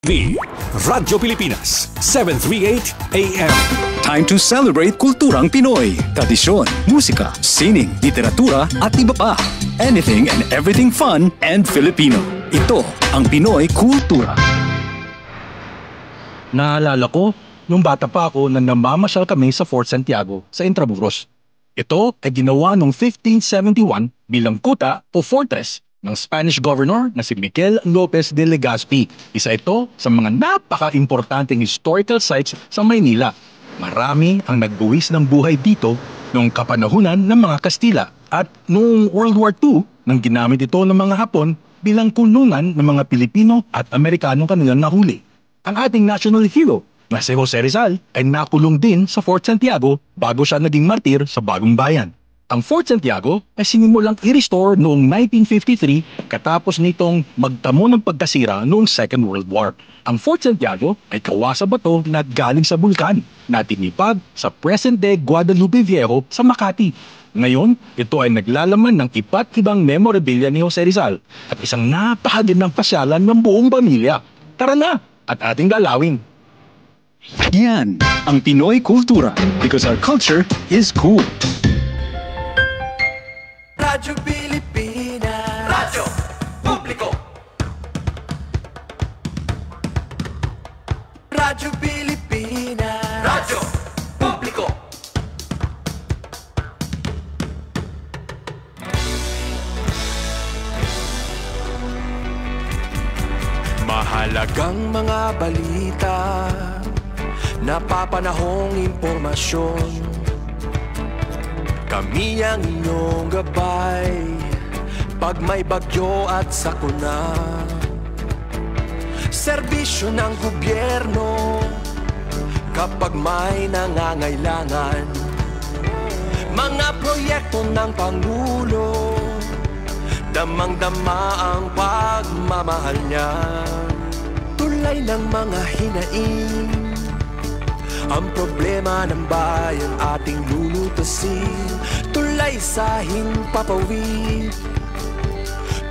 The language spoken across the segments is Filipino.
Radyo Pilipinas, 738 AM. Time to celebrate kulturang Pinoy. Tradisyon, musika, sining, literatura at iba pa. Anything and everything fun and Filipino. Ito ang Pinoy Kultura. Naalala ko, nung bata pa ako na namamasyal kami sa Fort Santiago sa Intramuros. Ito ay ginawa noong 1571 bilang kuta o fortress ng Spanish governor na si Miguel Lopez de Legazpi. Isa ito sa mga napaka-importanting historical sites sa Maynila. Marami ang nagbuwis ng buhay dito noong kapanahunan ng mga Kastila at noong World War II nang ginamit ito ng mga Hapon bilang kulungan ng mga Pilipino at Amerikanong kanilang nahuli. Ang ating national hero na si Jose Rizal ay nakulong din sa Fort Santiago bago siya naging martir sa Bagong Bayan. Ang Fort Santiago ay sinimulang i-restore noong 1953 katapos nitong magtamo ng pagkasira noong Second World War. Ang Fort Santiago ay kawasa bato na galing sa bulkan na tinipag sa present-day Guadalupe Viejo sa Makati. Ngayon, ito ay naglalaman ng iba't ibang memorabilia ni Jose Rizal at isang napakagandang pasyalan ng buong pamilya. Tara na at ating galawin! Yan ang Pinoy Kultura because our culture is cool. Radyo Pilipinas, Radyo Publiko. Radyo Pilipinas, Radyo Publiko. Mahalagang mga balita, napapanahong impormasyon. Kami ang inyong gabay pag may bagyo at sakuna. Serbisyo ng gobyerno kapag may nangangailangan. Mga proyekto ng Pangulo, damang-dama ang pagmamahal niya. Tulay ng mga hinaing, ang problema ng bayan ating lulutasin. Tulay sa himpapawid,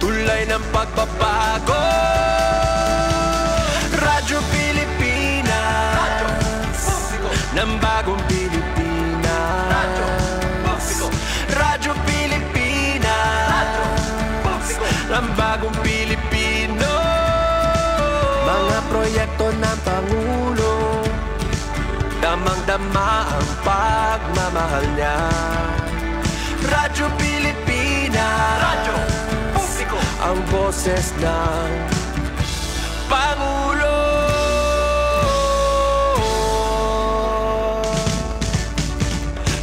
tulay ng pagbabago. Radyo Pilipinas, Radyo Publiko ng bagong Pilipinas. Radyo Publiko, Radyo Pilipinas, Radyo Publiko ng bagong Pilipino. Mga proyekto ng Pangulo, damang-dama ang pagmamahal niya. Radyo Pilipinas, Radyo Publiko, ang boses ng Pangulo.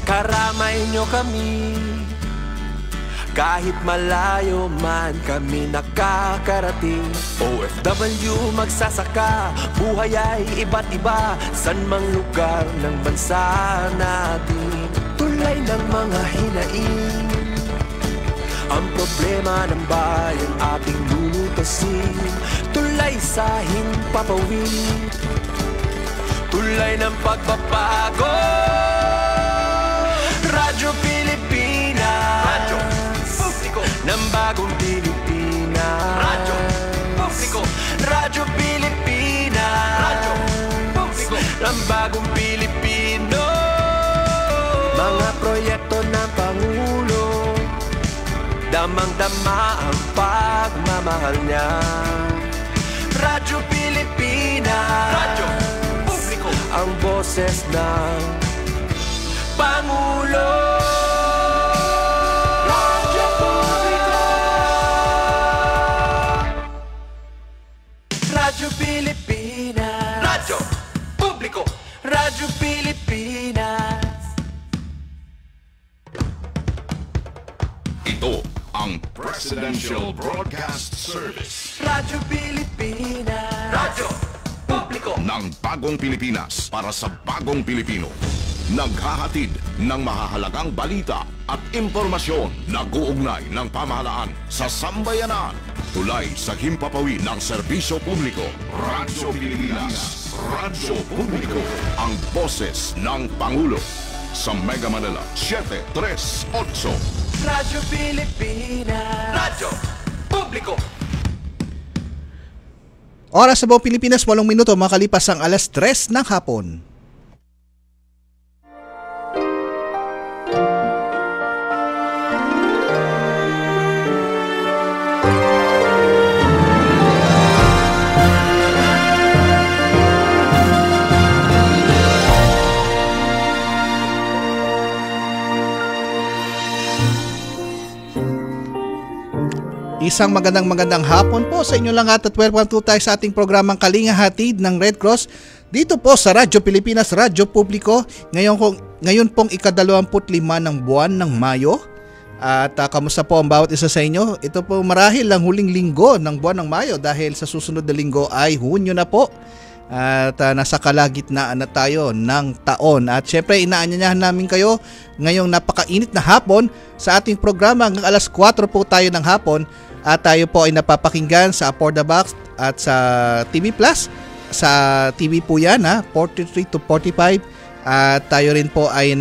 Karamay niyo kami, kahit malayo man kami nakakarating. OFW magsasaka, buhay ay iba't iba, san mang lugar ng bansa natin. Tulay ng mga hinaing, ang problema ng bayan ating lulutasin. Tulay sa himpapawid, tulay ng pagbabago. Radyo Pilipinas, Radyo Publiko ng bagong Pilipinas. Radyo Publiko, Radyo Pilipinas, Radyo Publiko ng bagong Pilipino. Mga proyekto ng Pangulo, damang-dama ang pagmamahal niya. Radyo Pilipinas, Radyo Publiko, ang boses ng Pangulo. Radyo Publiko, Radyo Pilipinas, Radyo Publiko, Radyo Pilipinas. Ito ang Presidential Broadcast Service. Radyo Pilipinas, Radyo Publiko ng bagong Pilipinas para sa bagong Pilipino. Naghahatid ng mahahalagang balita at impormasyon na guugnay ng pamahalaan sa sambayanan. Tulay sa himpapawid ng serbisyo publiko. Radyo Pilipinas, Radyo Publiko, ang boses ng Pangulo. Sa Mega Manila, 738. Radyo Pilipinas, Radyo Publiko. Oras sa buong Pilipinas, 8 minuto makalipas ang alas 3 ng hapon. Isang magandang hapon po sa inyo lang at welcome to tayo sa ating programang Kalinga Hatid ng Red Cross dito po sa Radyo Pilipinas, Radyo Publiko. Ngayon pong ika-25 ng buwan ng Mayo. At kamusta po ang bawat isa sa inyo? Ito po marahil ang huling linggo ng buwan ng Mayo dahil sa susunod na linggo ay Hunyo na po. At nasa kalagitnaan na tayo ng taon. At syempre inaanyayahan namin kayo ngayong napakainit na hapon sa ating programa hanggang alas 4 po tayo ng hapon. At tayo po ay napapakinggan sa For the Box at sa TV Plus. Sa TV po yan 43 to 45. At tayo rin po ay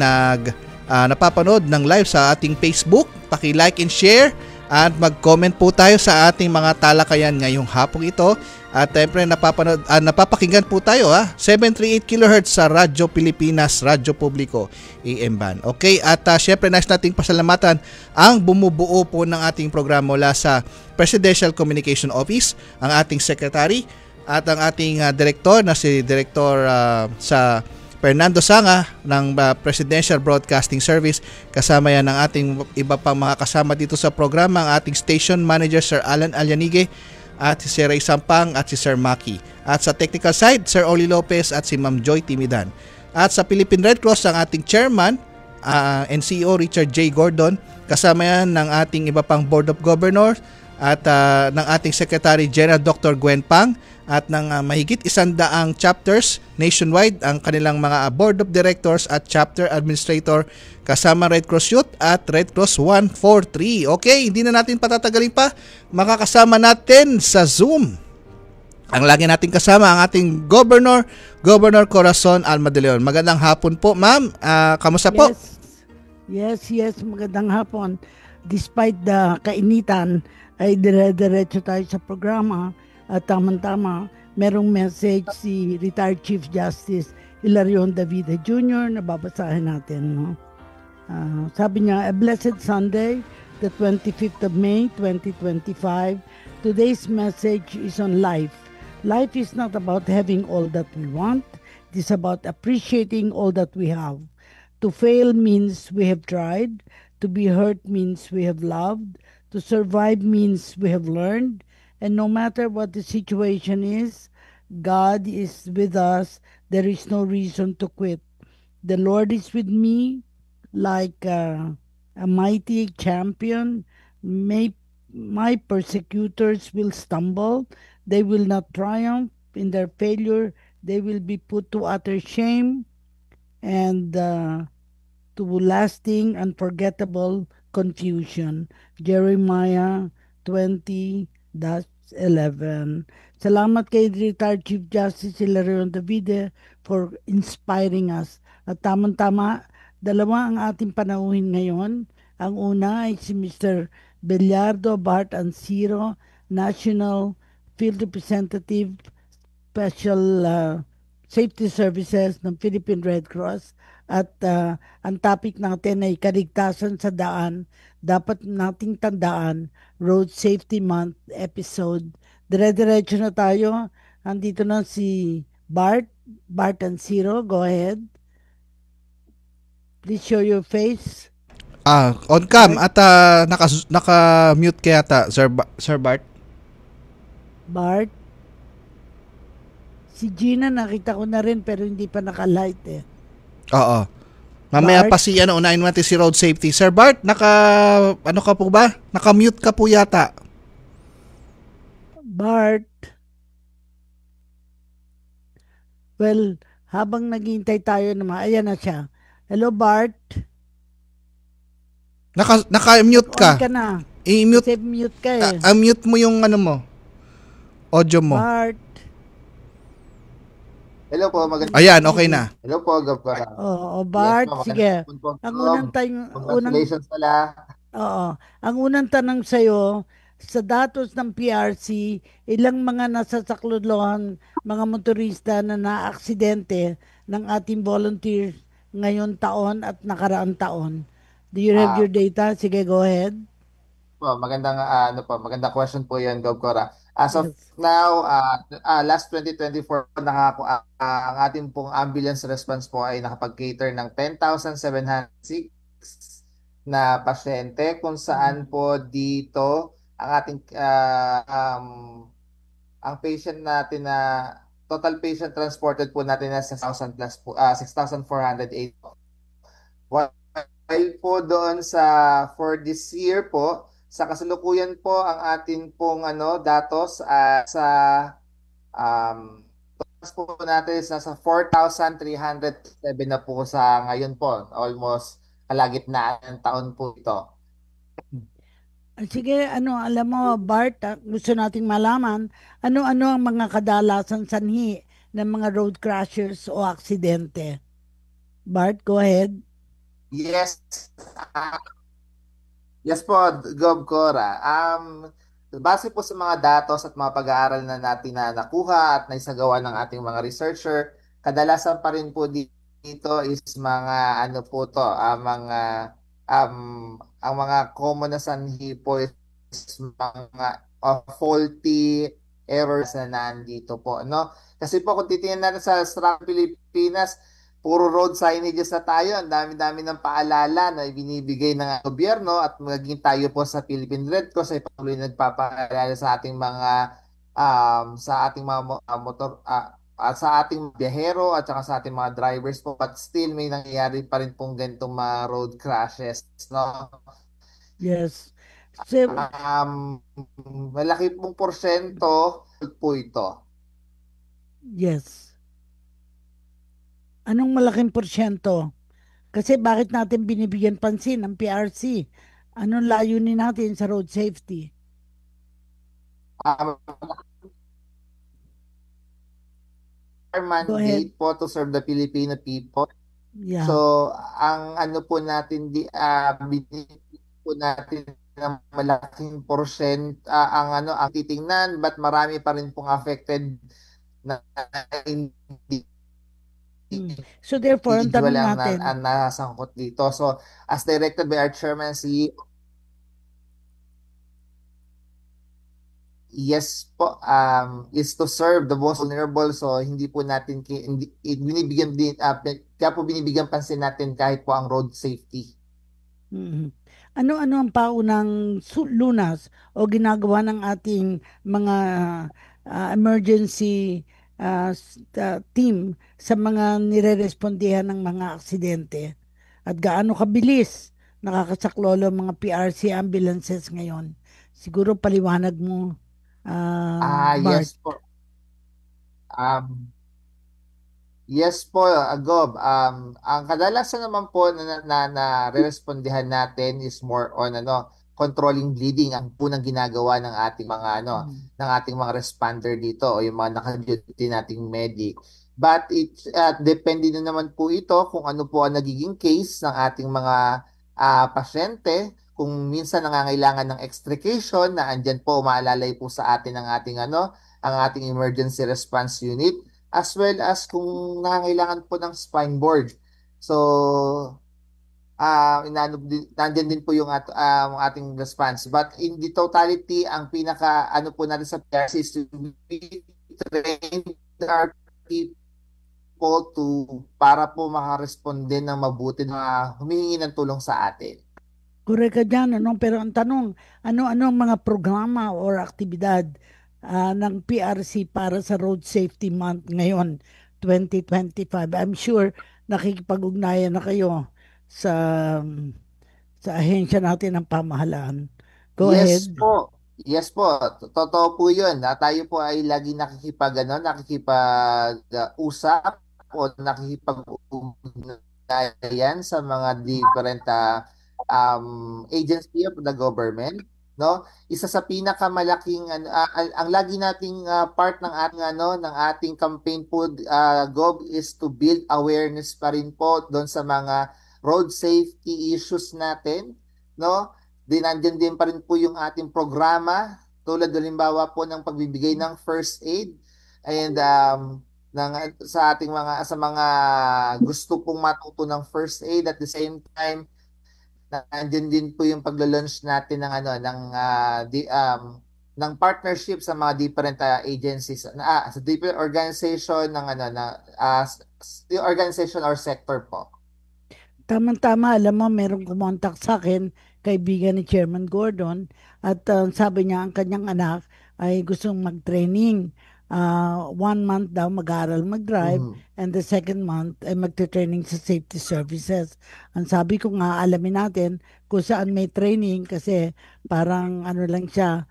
napapanood ng live sa ating Facebook. Paki-like and share. At mag-comment po tayo sa ating mga talakayan ngayong hapong ito. At syempre napapakinggan po tayo 738 kHz sa Radyo Pilipinas, Radyo Publiko, AM band. Okay, at syempre nais nating pasalamatan ang bumubuo po ng ating programa mula sa Presidential Communication Office, ang ating secretary at ang ating director na si Director sa Fernando Sanga ng Presidential Broadcasting Service. Kasama yan ang ating iba pang mga kasama dito sa programa, ang ating station manager Sir Alan Alyanige, at si Sir Ray Sampang at si Sir Maki. At sa technical side, Sir Oli Lopez at si Ma'am Joy Timidan. At sa Philippine Red Cross, ang ating chairman and CEO Richard J. Gordon. Kasama yan ng ating iba pang Board of Governors at ng ating Secretary General Dr. Gwen Pang at ng mahigit 100 chapters nationwide, ang kanilang mga Board of Directors at Chapter Administrator kasama Red Cross Youth at Red Cross 143. Okay, hindi na natin patatagalin pa. Makakasama natin sa Zoom ang lagi nating kasama ang ating Governor Corazon Alma de Leon. Magandang hapon po, ma'am. Kamusta po? Yes, magandang hapon. Despite the kainitan, ay dire-diretso tayo sa programa. At tamang-tama, merong message si retired Chief Justice Hilarion Davide Jr. na babasahin natin. No? Sabi niya, a blessed Sunday, the 25th of May, 2025. Today's message is on life. Life is not about having all that we want. It is about appreciating all that we have. To fail means we have tried. To be hurt means we have loved. To survive means we have learned. And no matter what the situation is, God is with us. There is no reason to quit. The Lord is with me like a mighty champion. My persecutors will stumble. They will not triumph. In their failure, they will be put to utter shame and to lasting, unforgettable confusion. Jeremiah 20:11. Salamat kay retired Chief Justice Hilarion Davide for inspiring us. At tamang-tama, dalawa ang ating panauhin ngayon. Ang una ay si Mr. Beliardo Bart Ansiro, National Field Representative, Special Safety Services ng Philippine Red Cross. At ang topic natin ay kaligtasan sa daan. Dapat nating tandaan, Road Safety Month episode. Dire-diretso na tayo. Andito na si Bart Ansiro. Go ahead. Please show your face. On cam at naka-mute kaya ta, Sir Bart. Bart. Si Gina nakita ko na rin pero hindi pa naka-light eh. Oo. Mamaya Bart, pa si unahin natin si Road Safety. Sir Bart, ano ka po ba? Naka-mute ka po yata. Bart. Well, habang naghihintay tayo naman, ayan na siya. Hello, Bart. Naka-mute ka. On ka na. I-mute. Kasi mute ka eh. Mute mo yung audio mo. Bart. Hello po, magandang. Ayan, okay na. Hello po, Gabara. Bart, yes, sige. Ang congratulations pala. Oo. Ang unang tanong sa'yo, sa datos ng PRC, ilang mga nasasaklolohan, mga motorista na naaksidente ng ating volunteers ngayon taon at nakaraang taon? Do you have Ah, your data? Sige, go ahead. magandang magandang question po 'yan, Gob Cora. As of Yes. now, last 2024 ang ating pong ambulance response po ay nakapag-cater ng 10,706 na pasyente kung saan po dito ang ating ang patient natin na total patient transported po natin na 6,000 plus po 6,408. While po doon sa for this year po, sa kasalukuyan po ang atin pong datos sa datos po natin is nasa 4,307 na po sa ngayon po. Almost kalagitnaan ng taon po ito. Sige, alam mo, Bart, gusto nating malaman, ano ang mga kadalasan sanhi ng mga road crashers o aksidente? Bart, go ahead. Yes. ah, Yes po, Gob Cora. Base po sa mga datos at mga pag-aaral na natin na nakuha at naisagawa ng ating mga researcher, kadalasan pa rin po dito is mga ano po to, um, ang mga common na sanhi po is mga faulty errors na nandito po, no? Kasi po kung titingnan natin sa Strong Pilipinas, puro road signages na tayo. Ang dami-dami ng paalala na binibigay ng gobyerno at maging tayo po sa Philippine Red Cross ay patuloy nagpapaalala sa ating mga motor sa ating biyahero at saka sa ating mga drivers po, but still may nangyayari pa rin pong ganitong mga road crashes, no? Yes. So, Malaki pong porsyento po ito. yes. Anong malaking porsyento? Kasi bakit natin binibigyan pansin ng PRC? Anong layunin natin sa road safety? Um, our Go ahead. mandate po to serve the Filipino people. Yeah. So, ang ano po natin binibigyan po natin ng malaking ang titingnan, but marami pa rin pong affected na hindi So therefore, ang individual tanong ang, natin, ang nasangkot dito. So, as directed by our chairman, yes po, is to serve the most vulnerable. So, hindi po natin, binibigyan din, kaya po binibigyan pansin natin kahit po ang road safety. mhm. Ano-ano ang paunang lunas o ginagawa ng ating mga emergency team sa mga nire-respondihan ng mga aksidente? At gaano kabilis nakakasaklolo ang mga PRC ambulances ngayon? Siguro paliwanag mo, Bart. Yes po. Yes po, Gob. Ang kadalasan naman po na re-respondihan natin is more on controlling bleeding ang punang ginagawa ng ating mga ng ating mga responder dito o yung mga naka-duty nating medic. But it depende na naman po ito kung ano po ang nagiging case ng ating mga pasyente. Kung minsan nangangailangan ng extrication na andyan po umaalalay po sa atin ang ating ang ating emergency response unit, as well as kung nangangailangan po ng spine board. So, nandyan din po yung ating response. But in the totality, ang pinaka po natin sa PRC is to train our people para po makaresponde ng mabuti na humihingi ng tulong sa atin. Correct ka dyan, pero ang tanong, ano ang mga programa or aktibidad ng PRC para sa Road Safety Month ngayon, 2025? I'm sure nakikipag-ugnayan na kayo sa ahensya natin ng pamahalaan. Go Yes ahead. po. Yes po. Totoo po 'yun. Tayo po ay lagi nakikipag-usap o nakikipag-ugnayan sa mga different agency of the government, no? Isa sa pinakamalaking ang lagi nating part ng ating ng ating campaign po, Gob, is to build awareness pa rin po doon sa mga road safety issues natin, no? Nandyan din pa rin po yung ating programa, tulad halimbawa po ng pagbibigay ng first aid and ng, sa mga gusto pong matuto ng first aid. At the same time, nandiyan din po yung paglo-launch natin ng ng partnership sa mga different agencies, sa different organization ng yung organization or sector po. Tama-tama, alam mo, merong kumontak sa akin, kaibigan ni Chairman Gordon, at sabi niya ang kanyang anak ay gustong mag-training. 1 month daw mag-aaral mag-drive, and the second month ay magte-training sa safety services. Ang sabi ko nga, alamin natin kung saan may training kasi parang ano lang siya,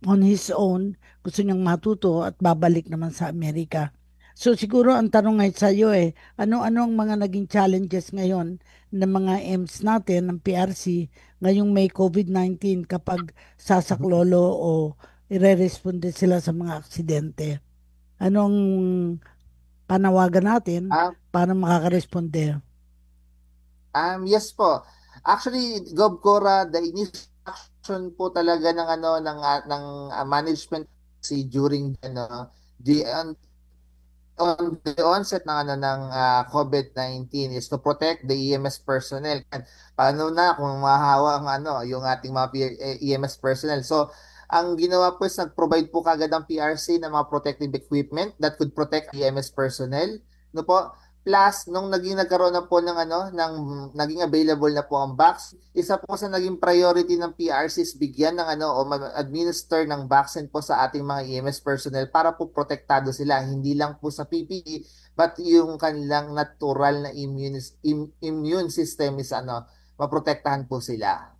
on his own, gusto niyang matuto at babalik naman sa Amerika. So siguro ang tanong ngayon sa iyo ano-ano ang mga naging challenges ngayon ng mga EMS natin, ng PRC, ngayong may COVID-19 kapag sasaklolo o ire-responde sila sa mga aksidente? Anong panawagan natin para makakaresponde? Yes po. Actually, Gov Cora, the initial action po talaga ng management during on the onset ng COVID-19 is to protect the EMS personnel. Paano na kung mahahawa yung ating mga EMS personnel? So, ang ginawa po is nag-provide po kagad ang PRC ng mga protective equipment that could protect EMS personnel. No po? Plus, nung nagkaroon na po naging available na po ang vaccine, isa po sa naging priority ng PRC is bigyan ng o administer ng vaccine po sa ating mga EMS personnel para po protektado sila. Hindi lang po sa PPE, but yung kanilang natural na immune system is maprotektahan po sila.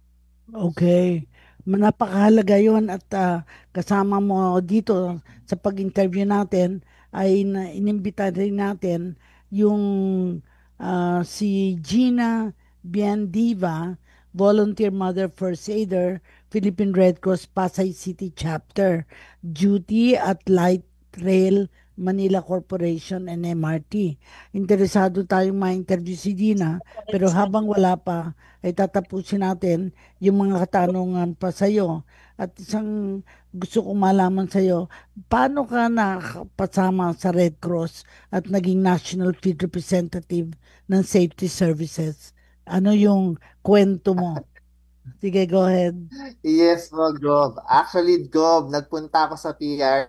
Okay. Napakahalaga yun at kasama mo dito sa pag-interview natin ay inimbita rin natin yung si Gina Biendiva, Volunteer Mother First Aider, Philippine Red Cross Pasay City Chapter, duty at Light Rail Manila Corporation and MRT. Interesado tayong ma-interview si Gina, pero habang wala pa, ay tatapusin natin yung mga katanungan pa sa'yo. At isang gusto kong malaman sa'yo, paano ka napasama sa Red Cross at naging National Field Representative ng Safety Services? Ano yung kwento mo? Sige, go ahead. Yes, Gov. Actually, Gov, nagpunta ako sa PR.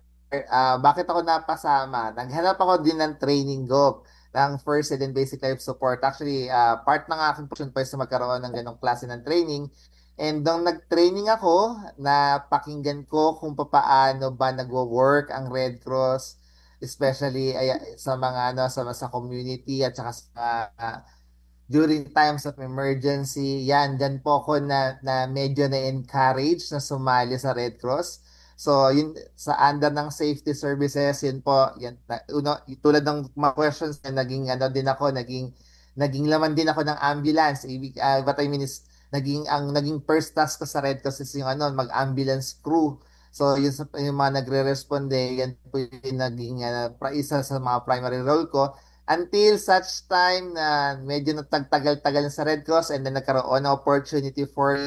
Bakit ako napasama? Naghanap ako din ng training, Gov, ng First Aid and Basic Life Support. Actually, part ng aking portion pa is magkaroon ng ganong klase ng training. And nung nag-training ako, napakinggan ko kung paano ba nagwo-work ang Red Cross, especially sa mga sa community at saka sa during times of emergency. Dyan po ako na medyo na-encourage na sumali sa Red Cross. So, yun, sa under ng safety services, yun po, tulad ng mga questions, naging laman din ako ng ambulance. What I mean is, naging first task ko sa Red Cross is yung mag-ambulance crew. So, yung mga nagre-responde, yan po yung naging isa sa mga primary role ko. Until such time na medyo nagtagal-tagal sa Red Cross and then nagkaroon ng opportunity for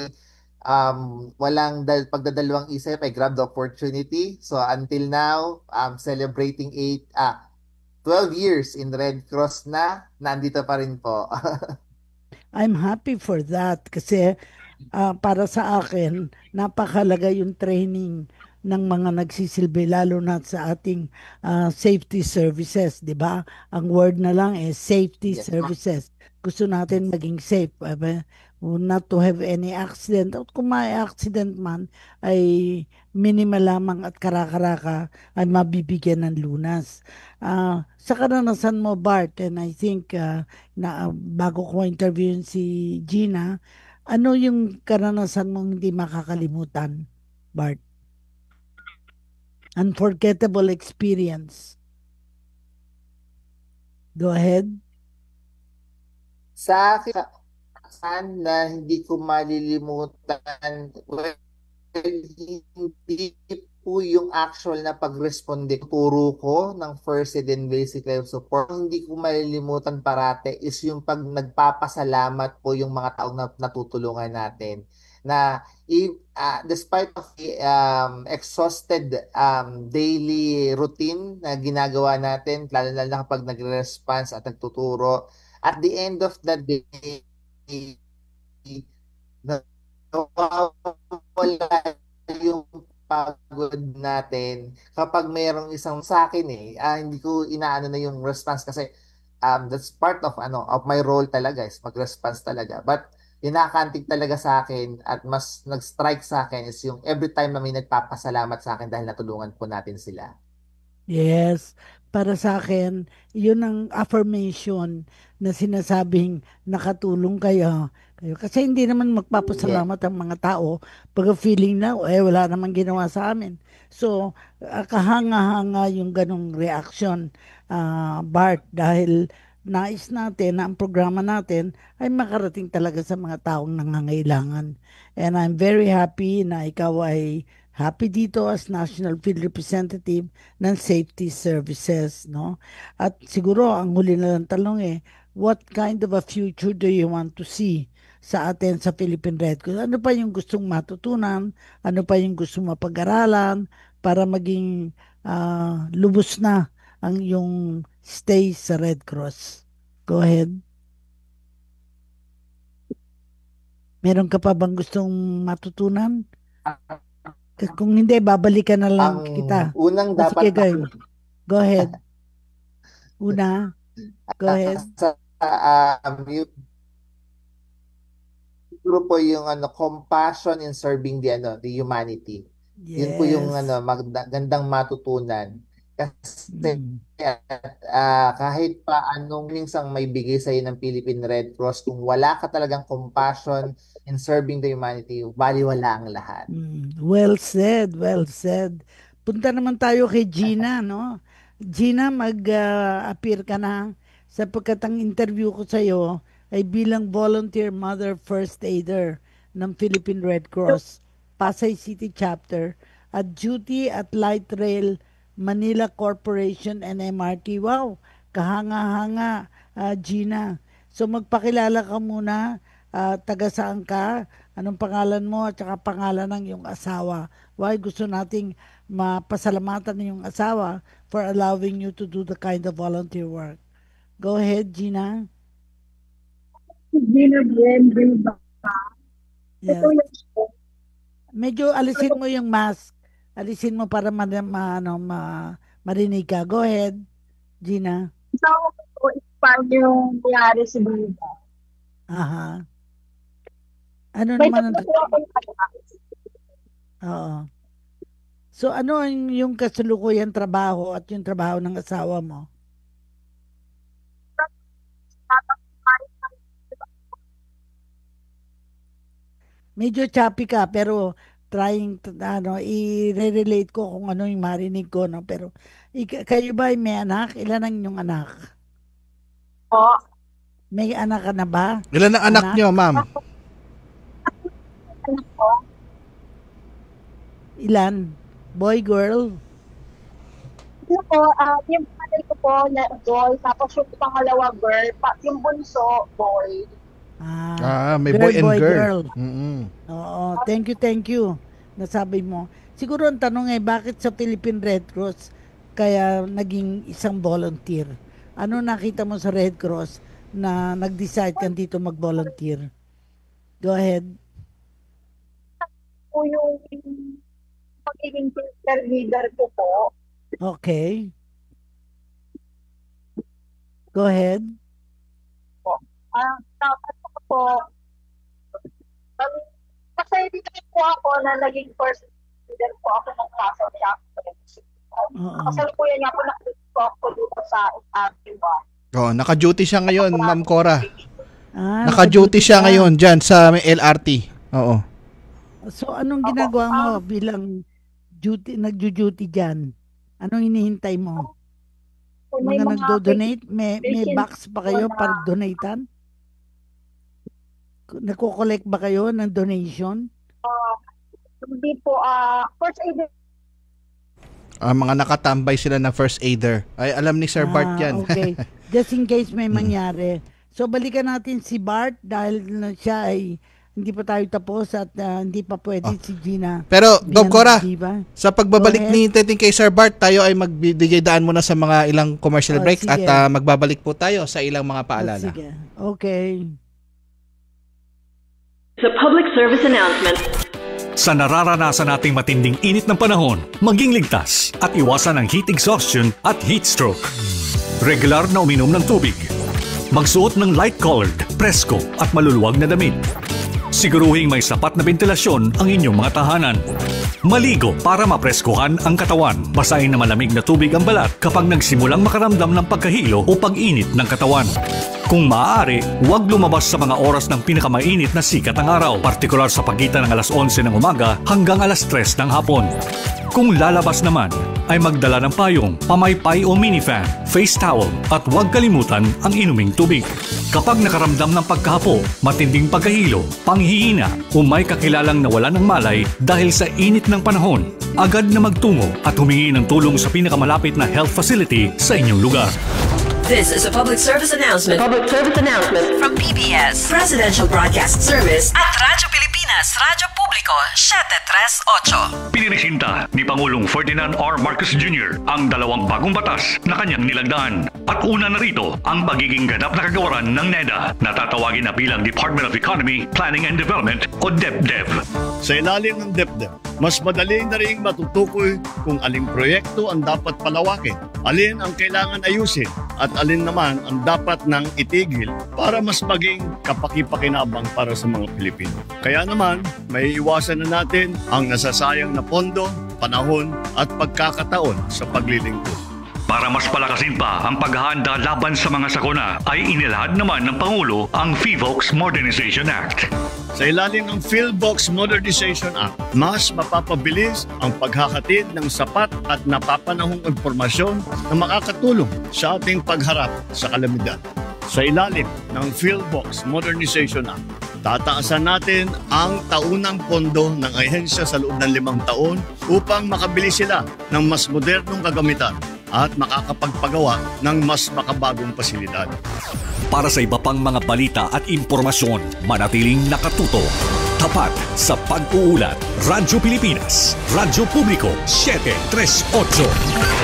walang pagdadalawang isip, I grabbed the opportunity. So until now, celebrating 12 years in Red Cross na nandito pa rin po. I'm happy for that kasi para sa akin, napakalaga yung training ng mga nagsisilbi lalo na sa ating safety services, di ba? Ang word na lang is safety services. Gusto natin maging safe, not to have any accident. At kung may accident man, ay minimal lamang at karakaraka ay mabibigyan ng lunas. Sa karanasan mo, Bart, and I think bago ko interviewin si Gina, ano yung karanasan mong hindi makakalimutan, Bart? Unforgettable experience. Go ahead. Sa akin, hindi ko malilimutan, hindi po yung actual na pag-responde, turo ko ng first aid and basic life support. Hindi ko malilimutan parate is yung pag nagpapasalamat po yung mga taong natutulungan natin. Na despite of the exhausted daily routine na ginagawa natin, lalo na kapag nagre-response at nagtuturo, at the end of the day, nawawala yung pagod natin kapag mayroong isang sa akin hindi ko inaano na yung response kasi that's part of of my role talaga is mag-response talaga, but inakantig talaga sa akin at mas nag-strike sa akin is yung every time na may nagpapasalamat sa akin dahil natulungan po natin sila. Yes, para sa akin, yun ang affirmation na sinasabing nakatulong kayo. Kasi hindi naman magpapasalamat ang mga tao pag feeling na, wala namang ginawa sa amin. So, kahanga-hanga yung ganong reaction, Bart, dahil nais natin na ang programa natin ay makarating talaga sa mga taong nangangailangan. And I'm very happy na ikaw ay happy dito as National Field Representative ng Safety Services, no? At siguro ang huli na lang tanong what kind of a future do you want to see sa atin sa Philippine Red Cross? Ano pa yung gustong matutunan? Ano pa yung gustong mapag-aralan para maging lubos na ang yung stay sa Red Cross? Go ahead. Meron ka pa bang gustong matutunan? Kung hindi, babalikan na lang kita. Unang dapat Go ahead. Una. Go ahead. Siguro po yung compassion in serving the humanity. Yes. Yun po yung magandang matutunan. Kasi kahit pa anong minsang may bigay sa iyo ng Philippine Red Cross, kung wala ka talagang compassion in serving the humanity, baliwala ang lahat. Well said, well said. Punta naman tayo kay Gina, no? Gina, mag-appear ka na sapagkat ang interview ko sa iyo ay bilang volunteer mother first aider ng Philippine Red Cross, Pasay City Chapter, at duty at Light Rail Manila Corporation and MRT. Wow, kahanga-hanga, Gina. So magpakilala ka muna, taga saan ka, anong pangalan mo at saka pangalan ng iyong asawa. Why gusto nating mapasalamatan ng iyong asawa for allowing you to do the kind of volunteer work. Go ahead, Gina. Gina Bien, yes. Medyo alisin mo yung mask. Alisin mo para marinig ka. Go ahead, Gina. So, paano yung nangyari si Buda? Aha. Ano naman ang... Oo. So, ano yung kasalukuyan trabaho at yung trabaho ng asawa mo? Medyo choppy ka, pero trying to, i-relate ko kung ano yung marinig ko, no? Pero, kayo ba may anak? Ilan ang inyong anak? Po. May anak ka na ba? Ilan ang anak nyo, ma'am? Ilan? Boy, girl? Yung panel ko po, boy, tapos yung pangalawa girl, yung bunso, boy. May girl, boy and girl. Mm-hmm. Oo, thank you. Nasabi mo. Siguro ang tanong bakit sa Philippine Red Cross kaya naging isang volunteer? Ano nakita mo sa Red Cross na nag-decide kang dito mag-volunteer? Go ahead. Po yung pagiging leader ko po. Okay. Go ahead. Tapos po, kasi dito po ako na naging first leader po ako ng Paso Chapter. Kasi po yan ako nakikita ko dito sa Ativa. Naka-duty siya ngayon, Ma'am Cora. Naka-duty siya ngayon dyan sa LRT. Oo. So, anong ginagawa mo bilang nag-duty dyan? Anong hinihintay mo? Mga nagdo-donate? May box ba kayo para donatan? Nagko-collect ba kayo ng donation? Hindi po, first aid Mga nakatambay sila na first aider. Ay, alam ni Sir Bart yan. Okay. Just in case may mangyari. So, balikan natin si Bart dahil siya ay hindi pa tayo tapos at hindi pa pwede si Gina. Pero, Doc Cora, diba? sa pagbabalik ni Teting kay Sir Bart, tayo ay magbibigay daan muna sa mga ilang commercial break sige. at magbabalik po tayo sa ilang mga paalala. Sige. Okay. It's a public service announcement. Sa nararanasan nating matinding init ng panahon, maging ligtas at iwasan ang heat exhaustion at heat stroke. Regular na uminom ng tubig. Magsuot ng light-colored, presko at maluluwag na damit. Siguruhing may sapat na ventilasyon ang inyong mga tahanan. Maligo para mapreskuhan ang katawan. Basahin na malamig na tubig ang balat kapag nagsimulang makaramdam ng pagkahilo o pag-init ng katawan. Kung maaari, huwag lumabas sa mga oras ng pinakamainit na sikat ng araw, partikular sa pagitan ng alas 11 ng umaga hanggang alas 3 ng hapon. Kung lalabas naman, ay magdala ng payong, pamaypay o minifan, face towel at huwag kalimutan ang inuming tubig. Kapag nakaramdam ng pagkahapo, matinding pagkahilo, panghihina o may kakilalang nawalan ng malay dahil sa init ng panahon, agad na magtungo at humingi ng tulong sa pinakamalapit na health facility sa inyong lugar. This is a public service announcement. Public service announcement from PBS, Presidential Broadcast Service at Radyo Pilipinas, Radyo Publiko, 738. Pininisinta ni Pangulong Ferdinand R. Marcos Jr. ang dalawang bagong batas na kanyang nilagdaan. At una na rito ang magiging ganap na kagawaran ng NEDA na tatawagin na bilang Department of Economy, Planning and Development o DepDev. Sa ilalim ng DepDev, mas madali na rin matutukoy kung aling proyekto ang dapat palawakin, alin ang kailangan ayusin, at alin naman ang dapat nang itigil para mas maging kapaki-pakinabang para sa mga Pilipino. Kaya naman, may iwasan na natin ang nasasayang na pondo, panahon at pagkakataon sa paglilingkod. Para mas palakasin pa ang paghahanda laban sa mga sakuna, ay inilahad naman ng Pangulo ang PHIVOLCS Modernization Act. Sa ilalim ng PhilBox Modernization Act, mas mapapabilis ang paghahatid ng sapat at napapanahong impormasyon na makakatulong sa ating pagharap sa kalamidad. Sa ilalim ng PhilBox Modernization Act, tataasan natin ang taunang pondo ng ahensya sa loob ng 5 taon upang makabili sila ng mas modernong kagamitan at makakapagpagawa ng mas makabagong pasilidad. Para sa iba pang mga balita at impormasyon, manatiling nakatuto. Tapat sa pag-uulat. Radyo Pilipinas, Radyo Publiko, 738.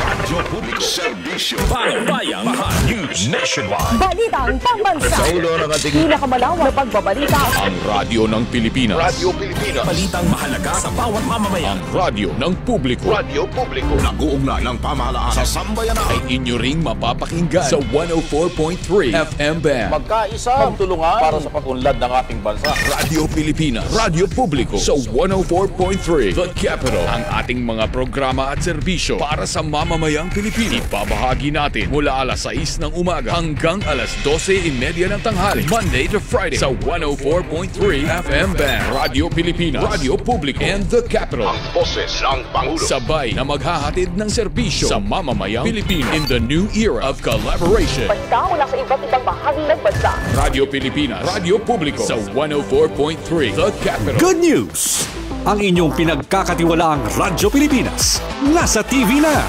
Radyo Publiko, Serbisyo. Bayang News Nationwide. Balitang pambansa. Sa ulo ng ating pinakamalawak na pagbabalita. ang radyo ng Pilipinas. Radyo Pilipinas. Balitang mahalaga sa bawat mamamayan. Ang radyo ng publiko. Radyo Publiko. Nag-uugnay ng pamahalaan sa sambayanan. Ay inyo ring mapapakinggan sa 104.3 FM band. Magkaisa, magtulungan para sa pag-unlad ng ating bansa. Radyo Pilipinas, Radyo Publiko sa 104.3 The Capital. Ang ating mga programa at serbisyo para sa mamamayang Pilipino. Ibabahagi natin mula alas 6 ng umaga hanggang alas 12:30 ng tanghali. Monday to Friday sa 104.3 FM band. Radyo Pilipinas, Radyo Publiko and The Capital. Ang boses ng Pangulo. Sabay na maghahatid ng serbisyo sa mamamayang Pilipino in the new era of collaboration. Basta mula sa iba't ibang bahagi ng bansa. Radyo Pilipinas, Radyo Publiko sa 104.3 The Capital. Good news! Ang inyong pinagkakatiwalaang Radyo Pilipinas nasa TV na.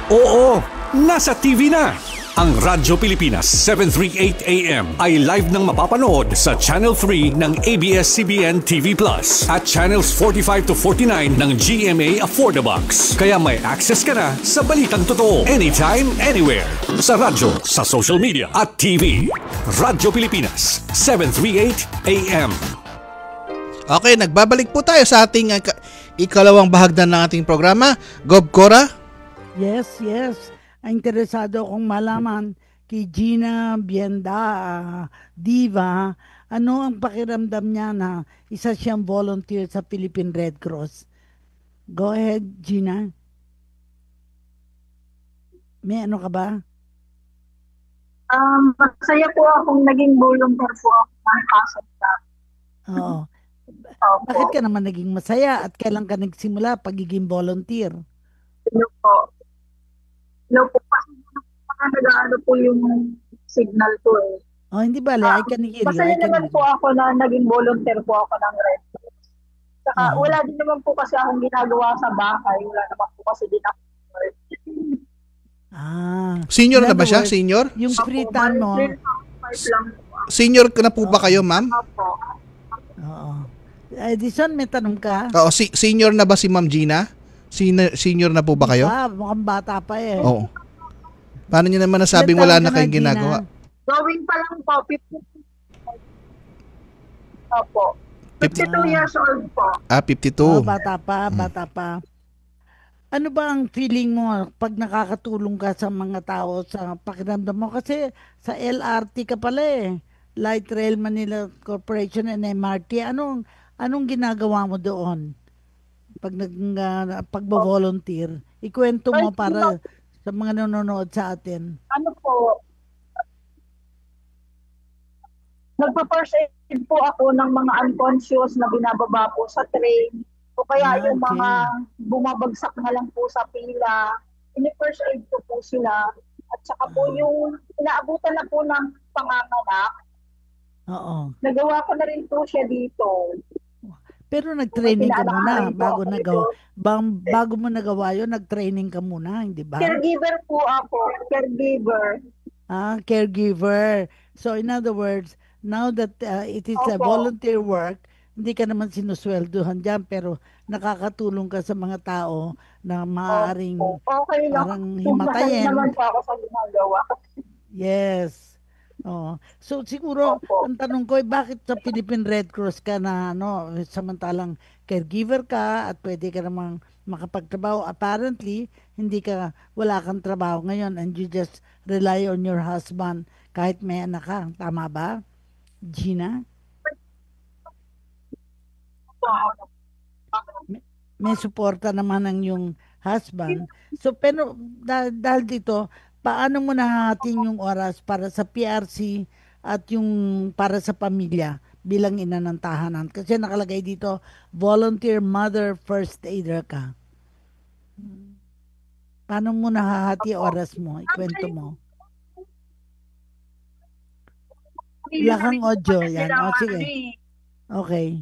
Oo, nasa TV na. Ang Radyo Pilipinas 738 AM ay live nang mapapanood sa Channel 3 ng ABS-CBN TV Plus at Channels 45 to 49 ng GMA Affordabox. Kaya may access ka na sa balitang totoo anytime, anywhere. Sa radyo, sa social media at TV. Radyo Pilipinas 738 AM. Okay, nagbabalik po tayo sa ating ikalawang bahagdan ng ating programa. Gob Cora? Yes. Interesado akong malaman kay Gina Bienda Diva, ano ang pakiramdam niya na isa siyang volunteer sa Philippine Red Cross. Go ahead, Gina. May ano ka ba? Masaya po akong naging volunteer po ako ng kaso sa. Oo. Bakit ka naman naging masaya at kailan ka nagsimula pagiging volunteer? No po, kasi nag-aano po yung signal ko eh. Oh, hindi ba? I can hear you. Masaya naman po ako na naging volunteer po ako ng Red Cross. Saka wala din naman po kasi akong ginagawa sa bahay. Wala naman po kasi din ako ng Red Senior In na ba other siya? words, Senior? Yung free time mo. Senior ka na po ba kayo, ma'am? Oo. Edison, may tanong ka? Oo, senior na ba si Ma'am Gina? Senior na po ba kayo? Mukhang bata pa eh. Oo. Paano niyo naman nasabing wala na kayong ginagawa? Going pa lang po, 50. Opo. 52 years old po. 52. Bata pa. Ano ba ang feeling mo pag nakakatulong ka sa mga tao sa pakiramdam mo? Kasi sa LRT ka pala eh. Light Rail Manila Corporation and MRT. Anong ginagawa mo doon? Pag pagbo-volunteer, ikwento mo para sa mga nanonood sa atin. Ano po? Nagpa-first aid po ako ng mga unconscious na binababa po sa train. O kaya yung mga bumabagsak na lang po sa pila. Ini-first aid ko po sila. At saka po yung inaabutan na po ng panganganak. Oo. Nagawa ko na rin po siya dito. Pero nag-training ka muna bago mo nagawa yun, nag-training ka muna, hindi ba? Caregiver po ako. Caregiver. Caregiver. So in other words, now that it is a volunteer work, hindi ka naman sinusweldohan dyan, pero nakakatulong ka sa mga tao na maaaring parang himatayin. Naman po ako sa ginagawa. Yes. So siguro, ang tanong ko ay bakit sa Philippine Red Cross ka na samantalang caregiver ka at pwede ka namang makapagtrabaho. Apparently, wala kang trabaho ngayon and you just rely on your husband kahit may anak ka. Tama ba, Gina? May suporta naman ang yung husband. So, pero dahil dito, paano mo nahahating yung oras para sa PRC at yung para sa pamilya bilang ina ng tahanan? Kasi nakalagay dito, volunteer mother first aider ka. Paano mo nahahati oras mo? Ikwento mo. Wala kang audio yan. Sige. Okay.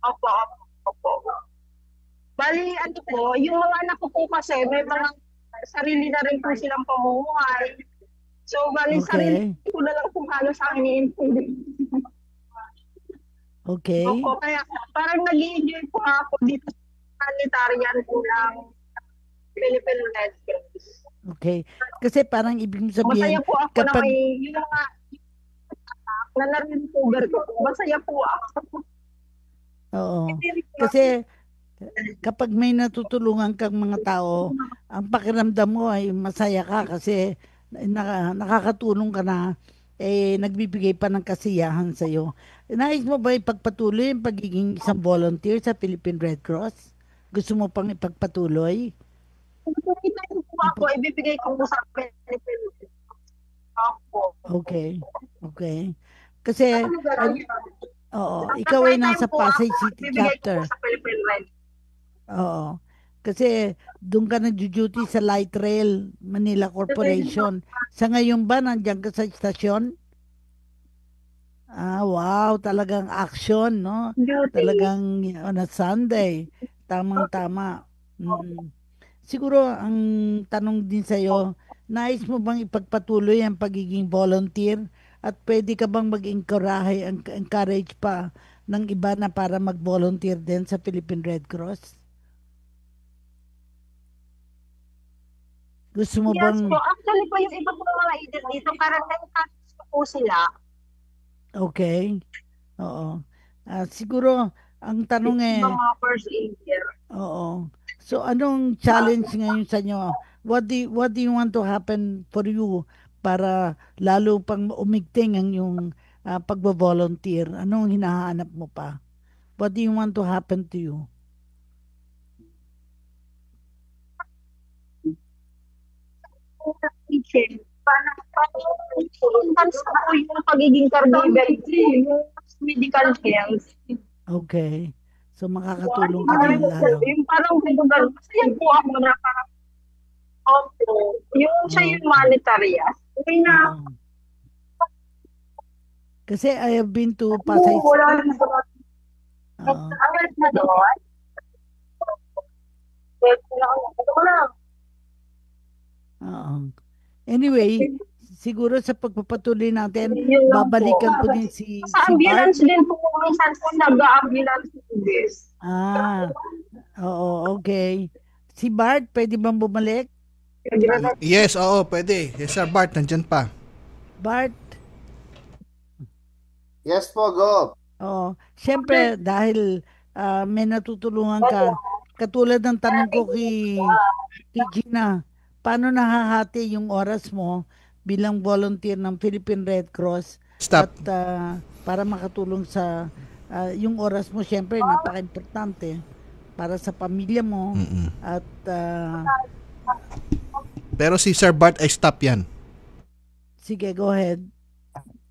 Opo. Bali, yung mga anak ko po kasi, may mga sarili na rin po silang pamumuhay. So, bali, sarili ko na lang po halos ang iniintindi. Okay. Opo, kaya parang nag-i-enjoy po ako dito sa sanitarian po ng Philippine Red Cross. Okay. Kasi parang ibig sabihin, masaya po ako na may yung mga na na-recover ko. Masaya po ako. Oo. Kasi kapag may natutulungan kang mga tao, ang pakiramdam mo ay masaya ka kasi nakakatulong ka na, nagbibigay pa ng kasiyahan sa iyo. Nais mo ba ipagpatuloy ang pagiging isang volunteer sa Philippine Red Cross? Gusto mo pang ipagpatuloy? Ako, ibibigay ko sa Philippine Red Cross. Okay. Kasi ikaw ay nasa Pasay City chapter. Oo. Kasi doon ka nag-duty sa Light Rail Manila Corporation. Sa ngayon ba nandiyan ka sa istasyon? Wow, talagang action, no? Talagang on a Sunday. Tamang-tama. Siguro ang tanong din sa'yo, nais mo bang ipagpatuloy ang pagiging volunteer? At pwede ka bang encourage pa ng iba na para mag-volunteer din sa Philippine Red Cross? Gusto mo bang... Yes po. Actually po, yung iba po mga agent dito, parang nag-touch po sila. Okay. Oo. Siguro, ang tanong mga first aider. Oo. So, anong challenge ngayon sa inyo? What do you want to happen for you para lalo pang umigting ang yung pagbo-volunteer? Anong hinahanap mo pa? What do you want to happen to you? Yung pagiging caregiver, yung medical health. Okay. So makakatulong ka din lalo. Yung parang masaya po ako na parang yung sa humanitarian. Kasi I have been to Pasay City. Ito ko lang. Oo. Anyway, siguro sa pagpapatuloy natin, Yun lang po. babalikan ko din si Sa Bart. ambulance din po, minsan po nag-ambulance service. Oo, okay. Si Bart, pwede bang bumalik? Yes, oo, pwede. Yes, Sir Bart, nandyan pa. Bart? Yes po, go. Siyempre, dahil may natutulungan ka, katulad ng tanong ko kay Gina, paano nahahati yung oras mo bilang volunteer ng Philippine Red Cross? Stop. At para makatulong sa yung oras mo, siyempre, napaka-importante para sa pamilya mo. At pero si Sir Bart ay stop yan. sige, go ahead.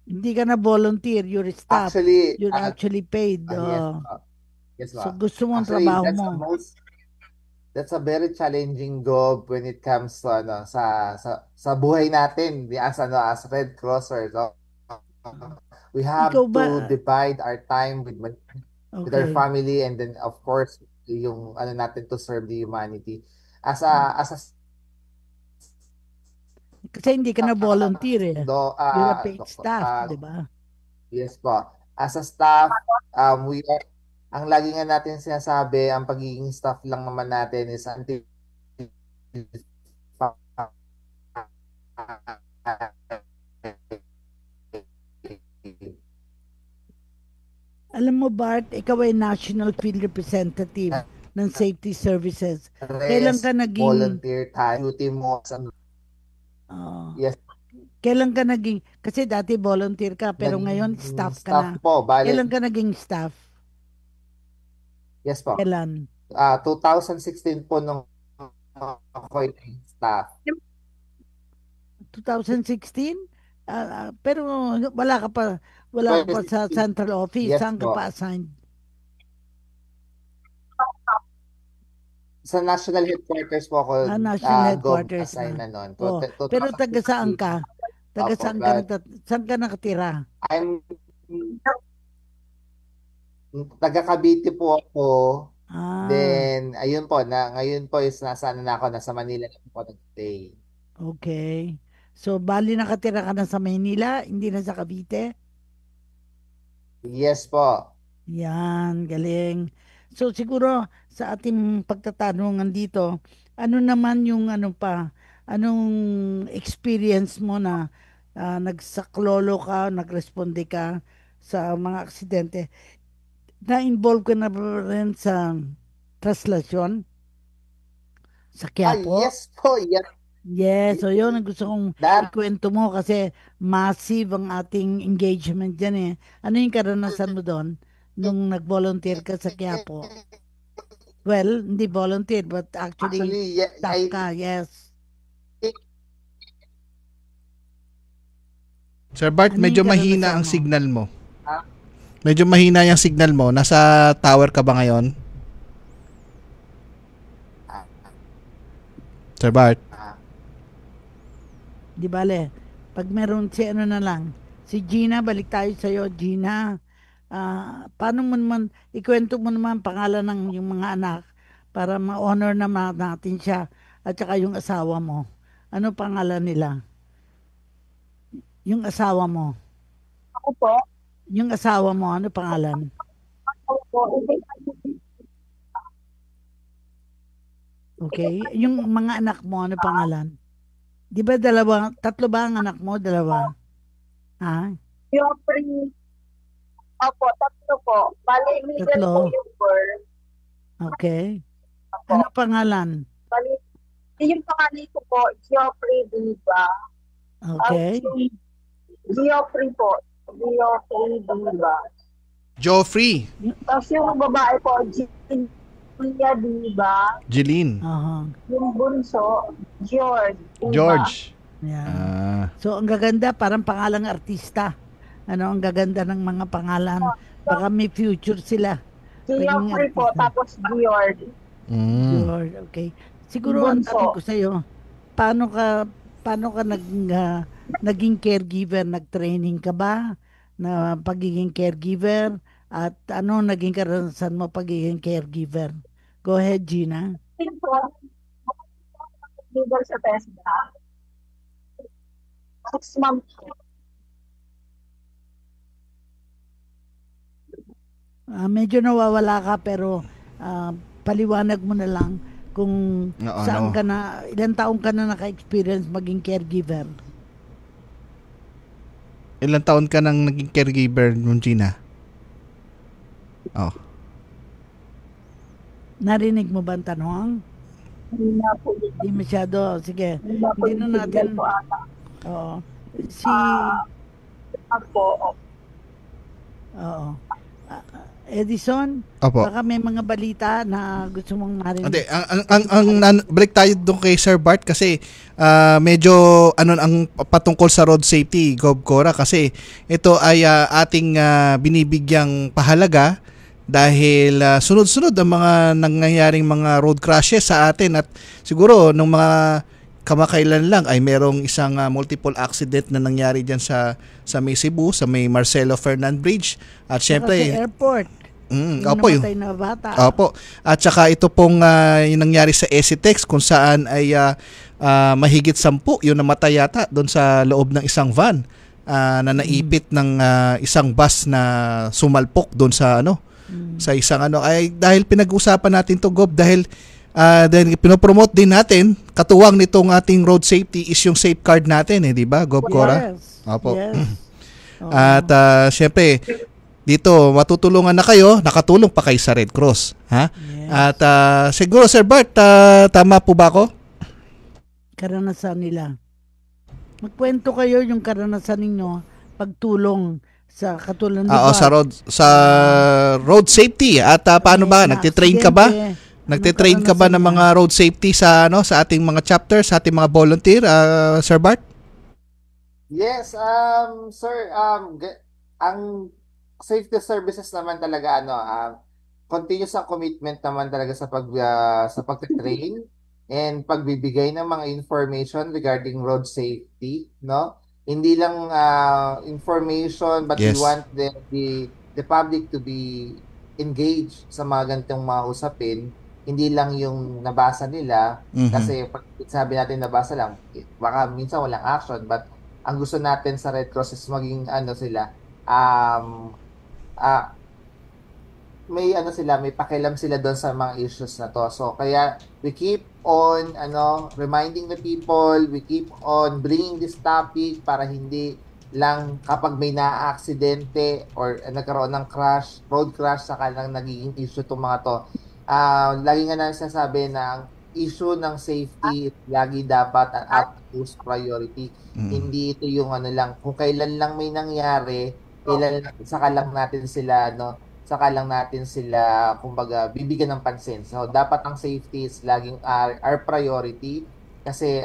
Hindi ka na volunteer, you're staff. You're actually paid. Yes, So gusto mo ang Actually, trabaho that's mo. That's a very challenging job when it comes to sa buhay natin as Red Crosser. No? We have Ikaw ba- to divide our time with our Okay. family, and then of course yung natin to serve the humanity as a Kasi hindi ka na volunteer eh. do You're a paid staff, di ba? Yes po. As a staff, we are, ang lagi nga natin sinasabi, ang pagiging staff lang naman natin is until Alam mo, Bart, ikaw ay National Field Representative ng Safety Services. Kailan ka naging... volunteer tayo, duty mo sa yes. Kailan ka naging... Kasi dati volunteer ka, pero ngayon staff ka Staff na. po, bali. Kailan ka naging staff? Yes po. Kailan? 2016 po nung ako yung staff. 2016? Pero wala ka pa sa central office. Yes Saan ka po. pa assigned? Sa national headquarters po ako National headquarters assign na. na noon. Pero taga saan ka? Taga Opo, saan ka, saan ka nakatira? I'm taga Cavite po ako. Then ayun po ngayon po is nasa Manila na po nag-stay. Okay. So, bali nakatira ka na sa Maynila, hindi na sa Cavite? Yes po. Yan, galing. So, siguro sa ating pagtatanungan dito, ano naman yung anong experience mo na nagsaklolo ka, nagresponde ka sa mga aksidente? Na-involve ka na ba rin sa traslasyon? Sa Quiapo? Yes po, yes. Yes, so yun ang gusto kong ikwento mo kasi massive ang ating engagement dyan eh. Ano yung karanasan mo doon nung nag-volunteer ka sa Quiapo? Well, hindi volunteer but actually staff ka, yes. Sir Bart, Ano medyo yung mahina karanasan ang mo? signal mo. Medyo mahina yung signal mo. Nasa tower ka ba ngayon? Sir Bart? Di bale, pag meron si ano na lang, si Gina, balik tayo sa'yo, Gina. Paano mo naman, ikwento mo naman pangalan ng yung mga anak para ma-honor naman natin siya at saka yung asawa mo. Ano pangalan nila? Yung asawa mo. Ako po. Yung asawa mo, ano pangalan? Ako po. Okay. Yung mga anak mo, ano pangalan? Di ba tatlo ba ang anak mo? Dalawa? Ha? Geoffrey. Opo, tatlo po. Bali, middle Tatlo? po yung birth. Okay. Ano pangalan? Bali, yung pangalan ko po, Geoffrey Diva. Okay. Geoffrey po. Geoffrey Diva. Geoffrey. Tapos yung babae po, Julia Diva. Jeline. Yung bunso, George. Diva. George. Yeah. So, ang gaganda, parang pangalang artista. Ang gaganda ng mga pangalan. Baka may future sila. Geoffrey po, tapos George. George, okay. Siguro ang Bunso. tanong ko sa'yo, paano ka naging caregiver? Nag-training ka ba na pagiging caregiver? At ano naging karanasan mo pagiging caregiver? Go ahead, Gina. Yung legal sa TESDA. 6 months. Medyo nawawala ka pero paliwanag mo na lang kung saan ka na, ilang taong ka na naka-experience maging caregiver. Ilang taon ka nang naging caregiver, Gina? Oh. Narinig mo ba ang tanong? Hindi masyado. Sige. Hindi na natin. Oo. Oo. Edison, Opo. Baka may mga balita na gusto mong marinig. Hindi, balik tayo doon kay Sir Bart kasi medyo ang patungkol sa road safety, Gov Cora, kasi ito ay ating binibigyang pahalaga dahil sunod-sunod ang mga nangyayaring mga road crashes sa atin at siguro nung mga kamakailan lang ay merong isang multiple accident na nangyari diyan sa may Cebu, sa may Marcelo Fernand Bridge at syempre sa airport. Opo, namatay na bata. Opo. At saka ito pong yung nangyari sa Esitex kung saan ay mahigit 10 yung namatay yata doon sa loob ng isang van na naipit ng isang bus na sumalpok doon sa sa isang ay dahil pinag-usapan natin to, Gob, dahil pinopromote din natin, katuwang nitong ating road safety is yung safeguard natin, di ba, Gob Cora? Yes. Opo. Yes. At syempre dito matutulungan na kayo, nakatulong pa kayo sa Red Cross, ha? Yes. At siguro Sir Bart, tama po ba ako? Karanasan nila. Magkwento kayo yung karanasan ninyo pagtulong sa katulad sa road safety at paano ba nagte-train ka ba? Nagte-train ka ba ng mga road safety sa sa ating mga chapter, sa ating mga volunteer, Sir Bart? Yes, sir, ang safety services naman talaga continuous ang commitment naman talaga sa pagte-train and pagbibigay ng mga information regarding road safety, no? Hindi lang information but we want the public to be engaged sa mga ganitong mga usapin. Hindi lang yung nabasa nila kasi pag sabi natin nabasa lang, baka minsan walang action, but ang gusto natin sa Red Cross is maging sila may pakialam sila doon sa mga issues na to. So kaya we keep on reminding the people, we keep on bringing this topic para hindi lang kapag may na-aksidente or nagkaroon ng road crash, saka lang nagiging issue itong mga to. Lagi nga na sinasabi na ang issue ng safety lagi dapat ang utmost priority. Hindi ito yung kung kailan lang may nangyari, saka lang natin sila kumbaga bibigyan ng pansin. So dapat ang safety is laging our priority kasi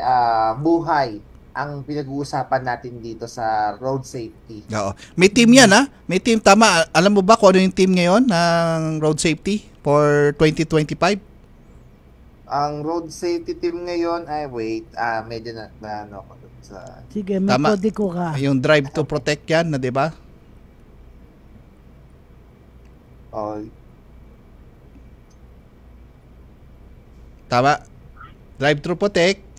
buhay ang pinag-uusapan natin dito sa road safety. Oo. May team yan, ha? May team, tama. Alam mo ba kung ano yung team ngayon ng road safety for 2025? Ang road safety team ngayon ay medyo sa sige, metodiko ka. Yung drive to protect yan, na 'di ba? Tama. Drive to protect.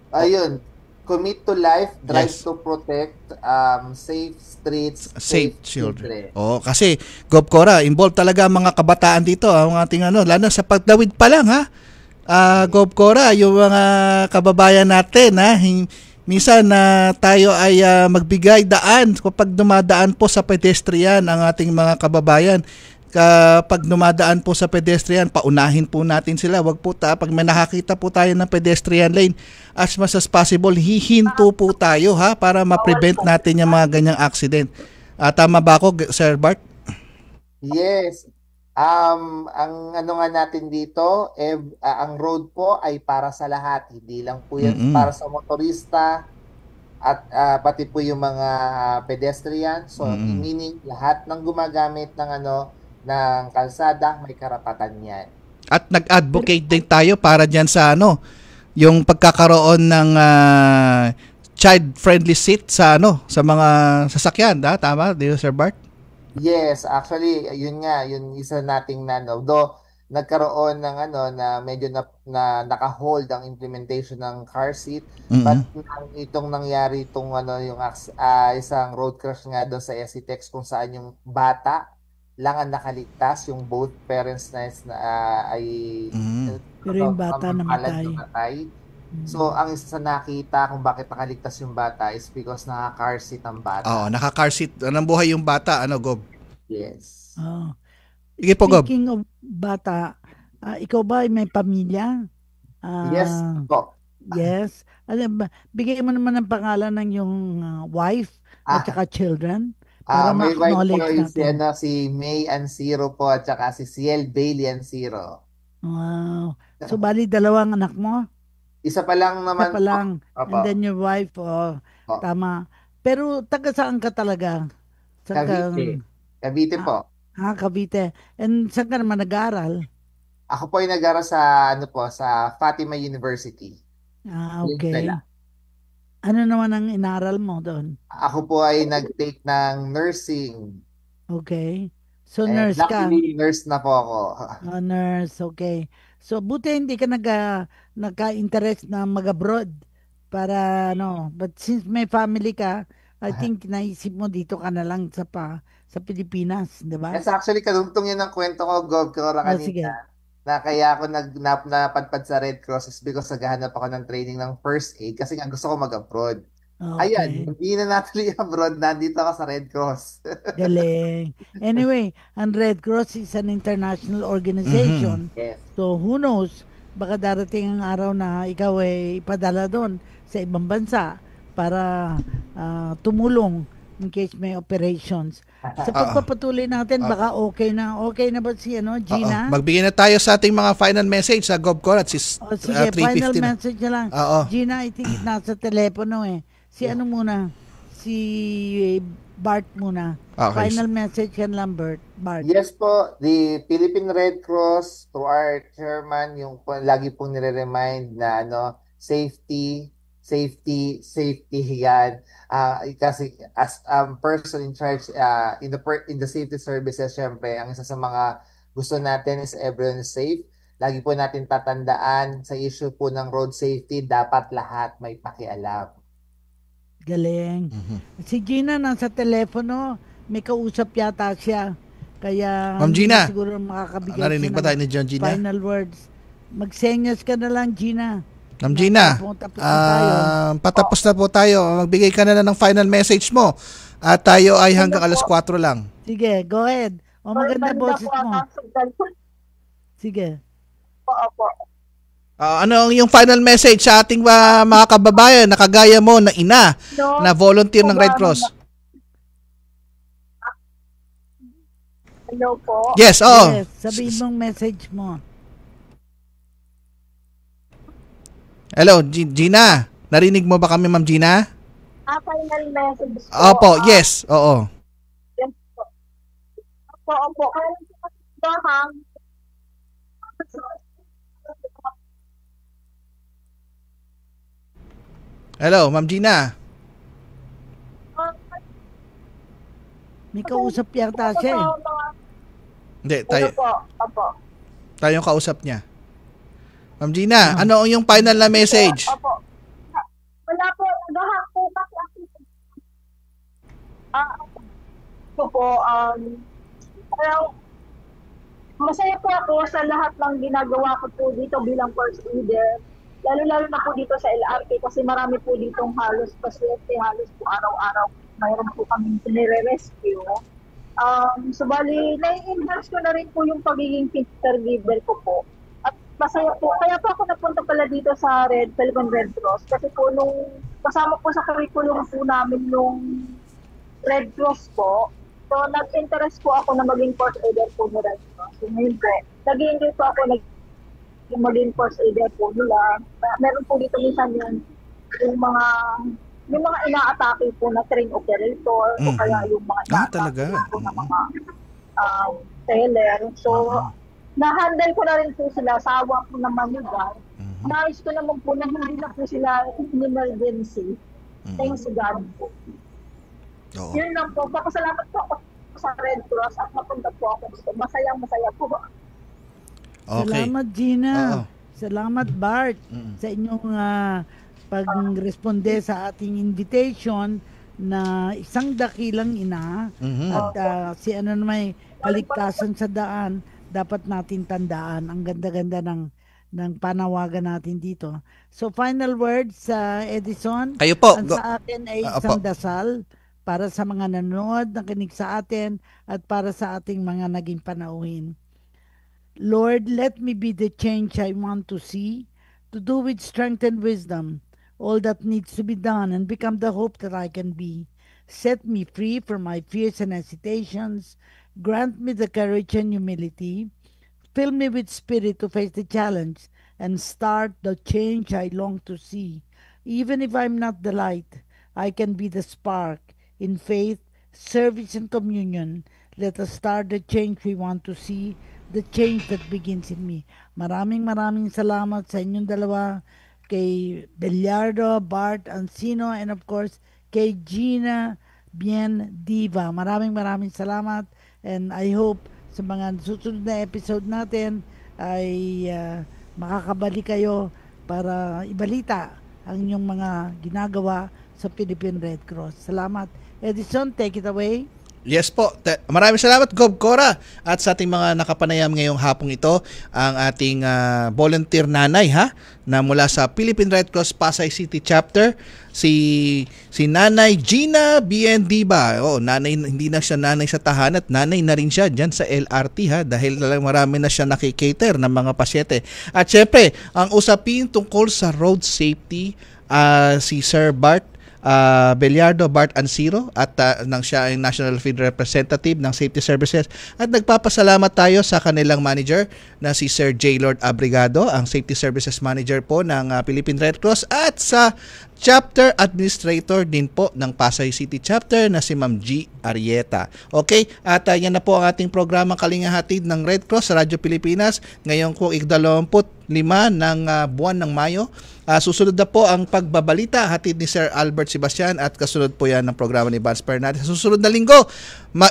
Ayun. Commit to life, drive to protect, safe streets, safe children. Kasi Gov Cora, involved talaga ang mga kabataan dito, ang ating lalo sa pagdawid pa lang, ha. Gov Cora, yung mga kababayan natin, ha, minsan tayo ay magbigay daan kapag dumadaan po sa pedestrian ang ating mga kababayan. Kapag dumadaan po sa pedestrian, paunahin po natin sila. Wag po pag may nakakita po tayo ng pedestrian lane, as much as possible, hihinto po tayo, ha, para ma-prevent natin yung mga ganyang accident. Tama ba ako, Sir Bart? Yes. Ang nga natin dito, ang road po ay para sa lahat. Hindi lang po yan para sa motorista at pati po yung mga pedestrian. So, meaning lahat ng gumagamit ng kalsada, may karapatan yan. At nag-advocate din tayo para dyan sa yung pagkakaroon ng child-friendly seat sa sa mga sasakyan, tama, di ba, Sir Bart? Yes, actually, yun nga, yun isa nating though nagkaroon ng na medyo na naka-hold ang implementation ng car seat, but itong nangyari itong yung isang road crash nga doon sa SCTEX kung saan yung bata lang ang nakaligtas, yung both parents ay Pero yung bata namatay. So, ang isa sa nakita kung bakit nakaligtas yung bata is because naka-car seat ang bata. Oo, naka-car seat. Anong buhay yung bata, Gob? Yes. Sige po, Gob. Speaking of bata, ikaw ba ay may pamilya? Yes po. Yes. Bigay mo naman ng pangalan ng yung wife at saka children. Para may wife ma-acknowledge po natin. si May Ansiro po at saka si Ciel Bailey Ansiro. Wow. So, bali dalawang anak mo? Isa pa lang naman. Isa pa lang. Opo. And then your wife, tama. Pero taga saan ka talaga? Cavite. Cavite po. Cavite. And saan ka naman nag-aaral? Ako po ay nag-aaral sa sa Fatima University. Okay. Ano naman ang inaral mo doon? Ako po ay nag-take ng nursing. Okay. So nurse ka? Luckily, nurse na po ako. Nurse, okay. So buti hindi ka nagka-interest na mag-abroad para but since may family ka, I think naisip mo dito ka na lang sa Pilipinas, di ba? Yes, actually kadungtong yun ang kwento ko, Gob, kanina. Sige. Na kaya ako napadpad sa Red Cross is because naghahanap ako ng training ng first aid kasi nga gusto ko mag-abroad. Okay. Ayan, hindi na natuloy abroad, nandito ako sa Red Cross. Galing. Anyway, ang Red Cross is an international organization. Yes. So who knows, baka darating ang araw na ikaw ay ipadala doon sa ibang bansa para tumulong in case may operations. Sa pagpapatuloy natin, baka okay na ba si Gina? Magbigay na tayo sa ating mga final message sa Gobcor at sige, 3:50 final na. message na lang. Gina, I think nasa telepono Si muna? Si Bart muna. Okay. Final message yan lang, Bart. Yes po, the Philippine Red Cross through our chairman, yung lagi pong nire-remind na safety yan. Kasi as person in charge in the safety services, syempre, ang isa sa mga gusto natin is everyone is safe. Lagi po natin tatandaan sa issue po ng road safety, dapat lahat may pakialam. Galing. Si Gina nasa telepono, may kausap yata siya. Kaya Ma'am Gina, siguro makakabigay narinig ba tayo ni John Gina? Final words. Magsenyas ka na lang, Gina. Ma'am Gina, patapos na po tayo. Magbigay ka na lang ng final message mo. At tayo ay hanggang alas 4 lang. Sige, go ahead. Maganda boses mo. Sige. Opo. Ano yung final message sa ating mga kababayan na kagaya mo na ina na volunteer ng Red Cross? Hello po? Yes, Yes, sabihin mong message mo. Hello, Gina. Narinig mo ba kami, Ma'am Gina? Final message po. Opo, yes, oo. Yes po. Opo. Hello, Ma'am Gina. May kausap yata siya. Hindi, tayo. Opo. Tayong kausap niya. Ma'am Gina, ano yung final na message? Opo. Wala po, nagahak po kasi masaya po ako sa lahat ng ginagawa ko po dito bilang first aider. Lalo-lalo na po dito sa LRT kasi marami po ditong halos pasyente, halos po araw-araw mayroon po kami nire-rescue. So bali, nai-enhance ko na rin po yung pagiging caregiver ko po. At masaya po, kaya po ako napunta pala dito sa Philippine Red Cross kasi po nung kasama po sa curriculum po namin yung Red Cross po, so nag-interest po ako na maging first aider po ng Red Cross. So ngayon po, nag-enjoy po ako yung maging first aider po nila. Meron po dito minsan yung mga ina-atake po na train operator o kaya yung mga ina-atake po na mga teller. So, na-handle ko na rin po sila sa awa po ng manugal. Nais ko naman po na hindi na po sila in emergency. Thanks to God po. Yun lang po. Papasalamat po ako sa Red Cross at napunta po ako dito. Masayang-masaya po. Okay. Salamat, Gina. Oo. Salamat, Bart, sa inyong pag-responde sa ating invitation na isang dakilang ina at si ano naman kaligtasan sa daan dapat natin tandaan. Ang ganda-ganda ng panawagan natin dito. So final words sa Edison. Kayo po. Ang sa atin ay isang dasal para sa mga nanonood, nakinig sa atin at para sa ating mga naging panauhin. Lord, let me be the change I want to see, to do with strength and wisdom all that needs to be done and become the hope that I can be. Set me free from my fears and hesitations. Grant me the courage and humility. Fill me with spirit to face the challenge and start the change I long to see. Even if I'm not the light, I can be the spark in faith, service, and communion. Let us start the change we want to see, the change that begins in me. Maraming salamat sa inyong dalawa, kay Beliardo, Bart Ancino, and of course, kay Gina Bien Diva. Maraming salamat, and I hope sa mga susunod na episode natin ay makakabalik kayo para ibalita ang inyong mga ginagawa sa Philippine Red Cross. Salamat. Edison, take it away. Yes po. Maraming salamat, Gob Cora. At sa ating mga nakapanayam ngayong hapong ito, ang ating volunteer nanay na mula sa Philippine Red Cross Pasay City Chapter, si Nanay Gina Bien Diva. Nanay, hindi na siya nanay sa tahanan, nanay na rin siya dyan sa LRT dahil marami na siya nakikater ng mga pasyente. At syempre, ang usapin tungkol sa road safety, si Sir Bart Beliardo, Bart Ancino, at nang siya ay National Field Representative ng Safety Services, at nagpapasalamat tayo sa kanilang manager na si Sir J. Lord Abrigado, ang Safety Services Manager po ng Philippine Red Cross, at sa Chapter Administrator din po ng Pasay City Chapter na si Ma'am G. Arieta. Okay, at yan na po ang ating programang Kalinga Hatid ng Red Cross sa Radyo Pilipinas ngayon po 25 ng buwan ng Mayo. Susunod na po ang pagbabalita hatid ni Sir Albert Sebastian, at kasunod po yan ng programa ni Vance Fernandez. Sa susunod na linggo,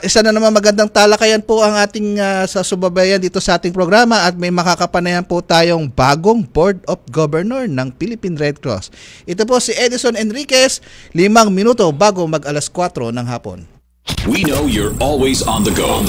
isa na naman magandang talakayan po ang ating sa subabayan dito sa ating programa, at may makakapanayan po tayong bagong Board of Governor ng Philippine Red Cross. Ito po si Edison Enriquez, 5 minuto bago mag 4:00 ng hapon. We know you're always on the go.